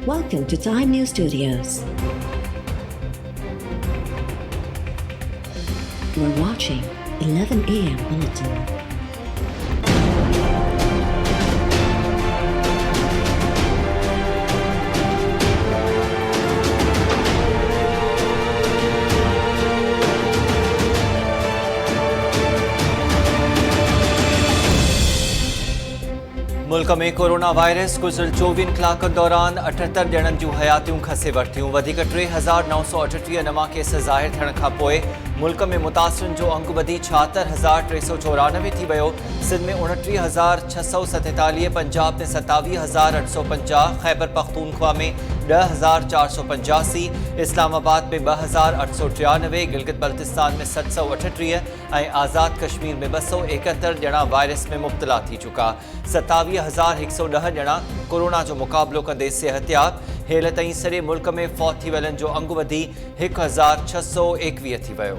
Welcome to Time News Studios. We're watching 11 a.m. Bulletin. मुल्क में corona virus गुज़िरियल 24 कलाकनि दौरान 78 ॼणनि जूं हयातियूं खसे वरितियूं। वधीक 3,938 नवां केस ज़ाहिर थियण खां पोइ मुल्क में मुतासिरनि जो अंग वधी 76,394 थी वियो। सिंध में 29,647, पंजाब में 27,850, खैबर पख्तूनख्वा में 10,485, इस्लामाबाद में 2,893, गिलगित बल्तिस्तान में 738 ऐं आज़ाद कश्मीर में 271 ॼणा वायरस में मुब्तला थी चुका। 27,110 ॼणा कोरोना जो मुक़ाबिलो कंदे सिहतयाब। हेल ताईं सॼे मुल्क में फौत थी वञनि जो अंग वधी 1,621 थी वियो।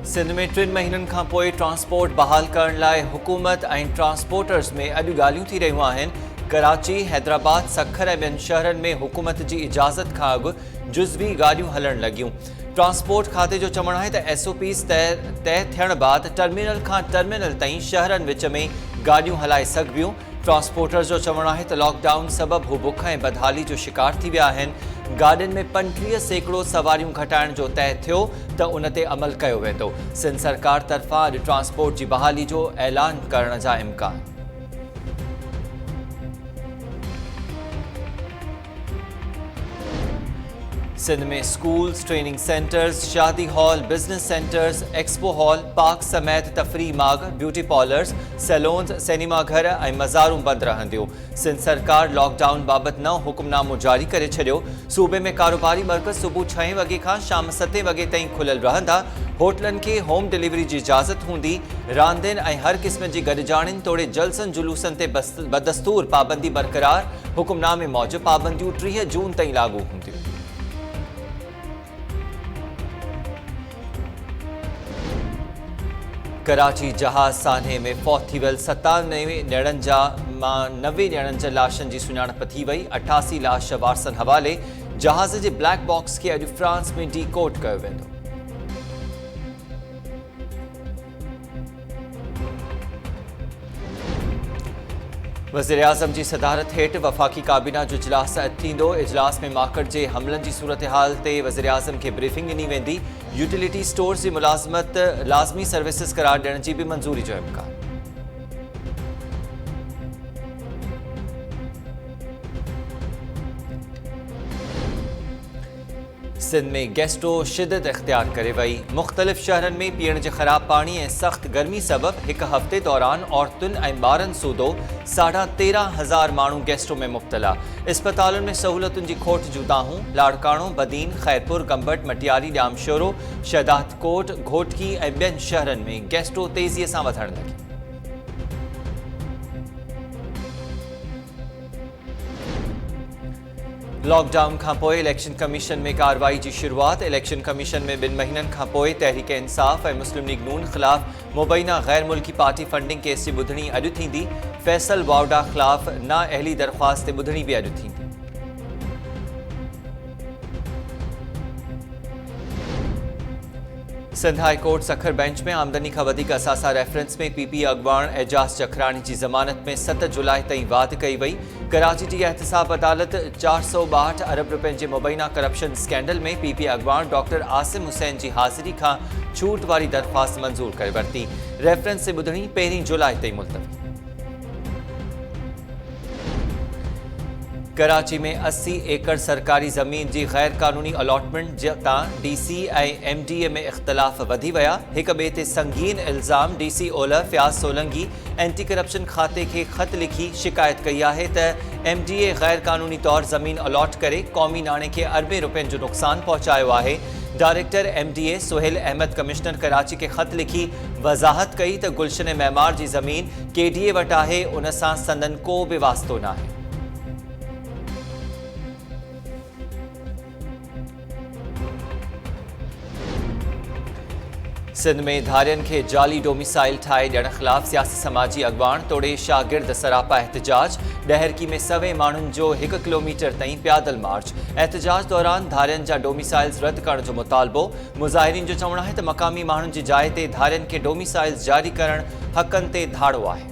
सिंध में 3 महीननि खां पोइ ट्रांसपोर्ट बहाल करण लाइ हुकूमत ऐं ट्रांसपोर्टर्स में अॼु ॻाल्हियूं थी रहियूं आहिनि। कराची, हैदराबाद, सखर ऐं ॿियनि शहरनि में हुकूमत जी इजाज़त खां अॻु जुज़वी गाॾियूं हलण लॻियूं। ट्रांसपोर्ट खाते जो चवणु आहे त SOPs तय थियण बाद टर्मिनल खां टर्मिनल ताईं शहरनि विच में गाॾियूं हलाए सघिबियूं। ट्रांसपोर्टर्स जो चवणु आहे त लॉकडाउन सबबि हू बुख ऐं बदहाली जो शिकार थी विया आहिनि। गाॾियुनि में 35% सवारियूं घटाइण जो तय थियो त उन ते अमल कयो वेंदो। सिंध सरकार तरफ़ां अॼु ट्रांसपोर्ट जी बहाली जो ऐलान करण जा इम्कान। सिंध में स्कूल्स, ट्रेनिंग सेंटर्स, शादी hall, business centres, expo hall, park समेत तफ़री माग, ब्यूटी पार्लर्स, सैलून्स, सिनेमा घर ऐं मज़ारूं बंदि रहंदियूं। सिंध सरकार लॉकडाउन बाबति नओं हुक्मनामो जारी करे छॾियो। सूबे में कारोबारी मर्कज़ सुबुह 6 वॻे खां शाम 7 वॻे ताईं खुलियल रहंदा। होटलनि खे होम डिलीवरी जी इजाज़त हूंदी। रांदियुनि ऐं हर क़िस्म जी गॾिजाणियुनि तोड़े जलसनि जुलूसनि ते बदस्तूर पाबंदी बरक़रार। हुक्मनामे मूजिबि पाबंदियूं 30 जून ताईं लागू हूंदियूं। कराची जहाज़ सान्हे में फौत थी वियल 97 ॼणनि मां 90 ॼणनि जे लाशनि जी सुञाणप थी वई। 88 लाश वारसनि हवाले। जहाज़ जे ब्लैक बॉक्स खे अॼु फ्रांस में डीकोड कयो वेंदो। वज़ीर आज़म जी सदारत हेठि वफ़ाक़ी काबीना जो इजलास थींदो। इजलास में मार्केट जे हमलनि जी सूरतहाल ते वज़ीर आज़म खे ब्रीफिंग ॾिनी वेंदी। यूटिलिटी स्टोर्स जी मुलाज़मत लाज़मी सर्विसिस करार ॾियण जी बि मंज़ूरी जो इम्कान। सिंध में गैस्ट्रो शिदत इख्तियार करे वई। मुख़्तलिफ़ शहरनि में पीअण जे ख़राब पाणी ऐं सख़्त गर्मी सबबि हिकु हफ़्ते दौरान औरतुनि ऐं ॿारनि सूधो 13,500 माण्हू गैस्ट्रो में मुब्तला। इस्पतालुनि में सहूलतुनि जी खोट जूं दाहूं। लाड़काणो, बदीन, खैरपुर, गंबट, मटियारी, ॼामशोरो, शहदादकोट, घोटकी ऐं ॿियनि शहरनि में गैस्ट्रो तेज़ीअ सां वधण लॻी। लॉकडाउन खां पोइ इलेक्शन कमीशन में कार्रवाई जी शुरूआत। इलेक्शन कमीशन में 2 महीननि खां पोइ तहरीक इंसाफ़ ऐं मुस्लिम लीग नून ख़िलाफ़ मुबैना गैर मुल्की पार्टी फंडिंग केस जी ॿुधणी अॼु थींदी। फैसल वावडा ख़िलाफ़ नाअहली दरख़्वास्त ते ॿुधणी बि अॼु थींदी। Sindh high court Sukkur bench में आमदनी खां वधीक असासा रेफरेंस में PPE अॻवान एजाज़ चखराणी जी ज़मानत में 7 जुलाई ताईं वाध कई वई। कराची जी एहतिसाब अदालत 462 अरब रुपयनि जे मुबैना करप्शन स्कैंडल में PPE अॻवान डॉक्टर आसिम हुसैन जी हाज़िरी खां छूट वारी दरख़्वास्त मंज़ूर करे वरिती। रेफरेंस ते ॿुधणी 1 जुलाई ताईं मुलतवी। कराची में 80 एकड़ सरकारी ज़मीन जी गैर कानूनी अलॉटमेंट तां DC ऐं MDA में इख्तलाफ वधी विया। हिक ॿिए ते संगीन इल्ज़ाम DC ओलह फयाज़ सोलंगी एंटी करप्शन खाते खे ख़त लिखी शिकायत कई आहे त MDA गैर कानूनी तौर ज़मीन अलॉट करे क़ौमी नाणे खे अरबें रुपयनि जो नुक़सान पहुचायो आहे। Director MDA Suhail Ahmed commissioner Karachi के ख़त लिखी वज़ाहत कई त गुलशन मेमार जी ज़मीन KDA वटि आहे, उन सां संदन को बि वास्तो न आहे। सिंध में धारियनि खे जाली डोमिसाइल ठाहे ॾियण ख़िलाफ़ सियासी समाजी अॻवान तोड़े शागिर्द सरापा एहतजाज। ॾहरकी में 100 माण्हुनि जो 1 किलोमीटर ताईं पैदल मार्च। एहतजाज दौरान धारियनि जा डोमिसाइल्स रद्द करण जो मुतालबो। मुज़ाहिरीन जो चवणु आहे त मक़ामी माण्हुनि जी जाइ ते धारियनि खे डोमिसाइल्स जारी करण हक़नि ते धाड़ो आहे।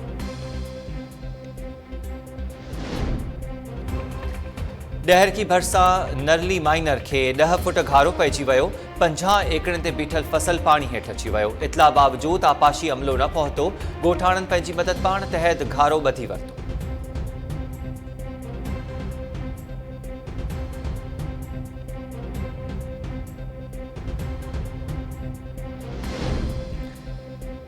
ॾहरकी भरिसां नरली माइनर खे 10 फुट घारो पइजी वियो। 50 एकड़नि ते बीठल फसल पाणी हेठि अची वियो। इतला बावजूदि आपाशी अमलो न पहुतो। ॻोठाणनि पंहिंजी मदद पाण तहत घारो ॿधी वरितो।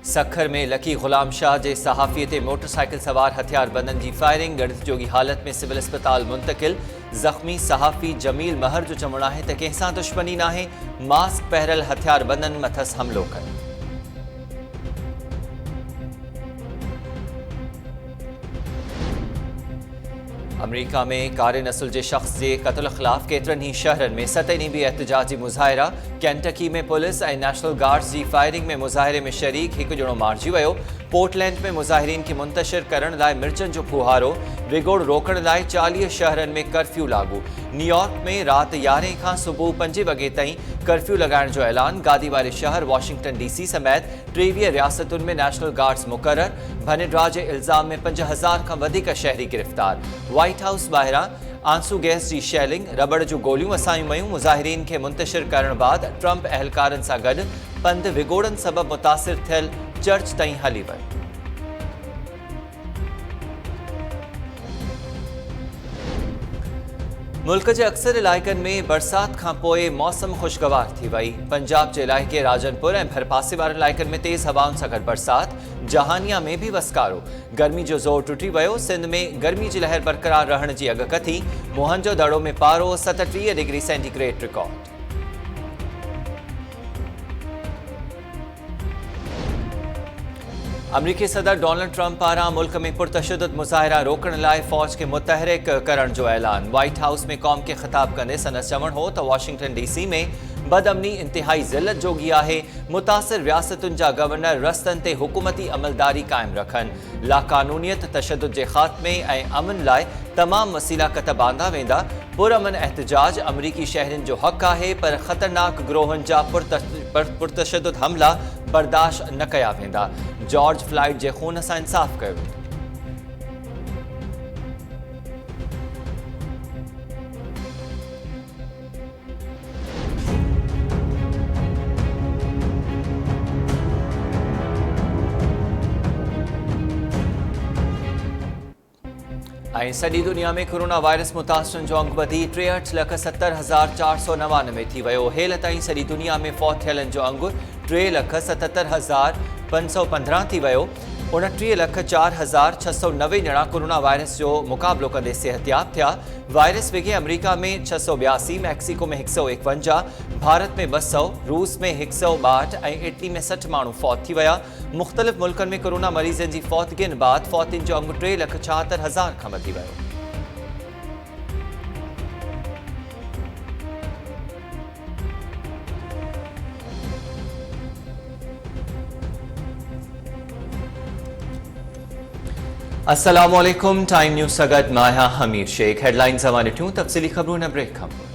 सखर में लकी ग़ुलाम शाह जे सहाफ़ीअ ते मोटरसाइकिल सवार हथियारबंदनि जी फायरिंग। गणित जोगी हालत में सिविल अस्पताल मुंतकिल। ज़ख़्मी सहाफ़ी जमील महर जो चवणु आहे त कंहिंसां दुश्मनी नाहे, मास्क पहिरियल हथियारबंदनि मथसि हमिलो कयो। अमरीका में कारे नस्ल जे शख़्स जे क़त्ल ख़िलाफ़ केतिरनि ई शहरनि में 7 ॾींहं बि एहतजाजी मुज़ाहिरा। कैंटकी में पुलिस ऐं नेशनल गार्ड्स जी फायरिंग में मुज़ाहिरे में शरीक हिकु ॼणो मारिजी वियो। पोर्टलैंड में मुज़ाहिरीन खे मुंतशिर करण लाइ मिर्चनि जो फुहारो। विगोड़ रोकण लाइ 40 शहरनि में कर्फ्यू लागू। न्यूयॉर्क में राति 11 खां सुबुह 5 वॻे ताईं कर्फ्यू लॻाइण जो ऐलान। गादी वारे शहर वॉशिंगटन DC समेत 23 रियासतुनि में नेशनल गार्ड्स मुक़रर। भनिड्रा जे इल्ज़ाम में 5000 खां वधीक शहरी गिरफ़्तार। व्हाइट हाउस ॿाहिरां आंसू गैस जी शैलिंग, रबड़ जूं गोलियूं वसायूं वयूं। मुज़ाहिरीन खे मुंतशिर करण बाद ट्रंप अहलकारनि सां गॾु पंधु विगोड़नि सबबि मुतासिर थियल चर्च ताईं हली वियो। मुल्क जे अक्सर इलाइक़नि में बरसात खां पोइ मौसम खुशगवार थी वई। पंजाब जे इलाइक़े राजनपुर ऐं भरपासे वारनि इलाइक़नि में तेज़ हवाउनि सां गॾु बरसात। जहानिया में बि वसकारो। गर्मी जो ज़ोर टुटी वियो। सिंध में गर्मी जी लहर बरक़रार रहण जी अॻकथी। मोहन जो दड़ो में पारो 37 डिग्री सेंटीग्रेड रिकॉर्ड। अमरीकी सदर डोनाल्ड ट्रंप पारां मुल्क में पुरतशद्दुद मुज़ाहिरा रोकण लाइ फ़ौज खे मुतहरिक करण जो ऐलान। व्हाइट हाउस में क़ौम खे ख़िताब कंदे संदसि चवणु हो त वॉशिंगटन DC में बदअमनी इंतिहाई ज़िल्लत जोगी आहे। मुतासिर रियासतुनि जा गवर्नर रस्तनि ते हुकूमती अमलदारी क़ाइमु रखनि। लाक़ानूनियत, तशद्दुद जे ख़ात्मे ऐं अमन लाइ तमामु वसीला कतब आंदा वेंदा। पुरअमन एहतजाज अमरीकी शहरियुनि जो हक़ आहे, पर ख़तरनाक गिरोहनि जा पुरतशद्दुद हमला बर्दाश्त न कया वेंदा। जॉर्ज फ्लाइड जे खून सां इंसाफ़ कयो वेंदो। ऐं सॼी दुनिया में कोरोना वायरस मुतासिरनि जो अंग वधी 63,70,499 थी वियो। हेल ताईं सॼी दुनिया में फौत थियलनि जो अंग 3,77,515 थी वियो। 29,04,690 ॼणा कोरोना वायरस जो मुक़ाबिलो कंदे सिहतयाब थिया। वायरस विघे अमरीका में 682, मैक्सिको में 151, भारत में 200, रूस में 162 ऐं इटली में 60 माण्हू फौत थी विया। मुख़्तलिफ़ मुल्कनि में कोरोना मरीज़नि जी फौतगियुनि बाद फौतियुनि जो अंग 3,76,000 खां वधी वियो। अस्सलामुअलैकुम। टाइम न्यूज़ सां गॾु मां आहियां हमीर शेख। हेडलाइन्स हवाले ॾिठूं, तफ़सीली ख़बरूं न ब्रेक खां पोइ।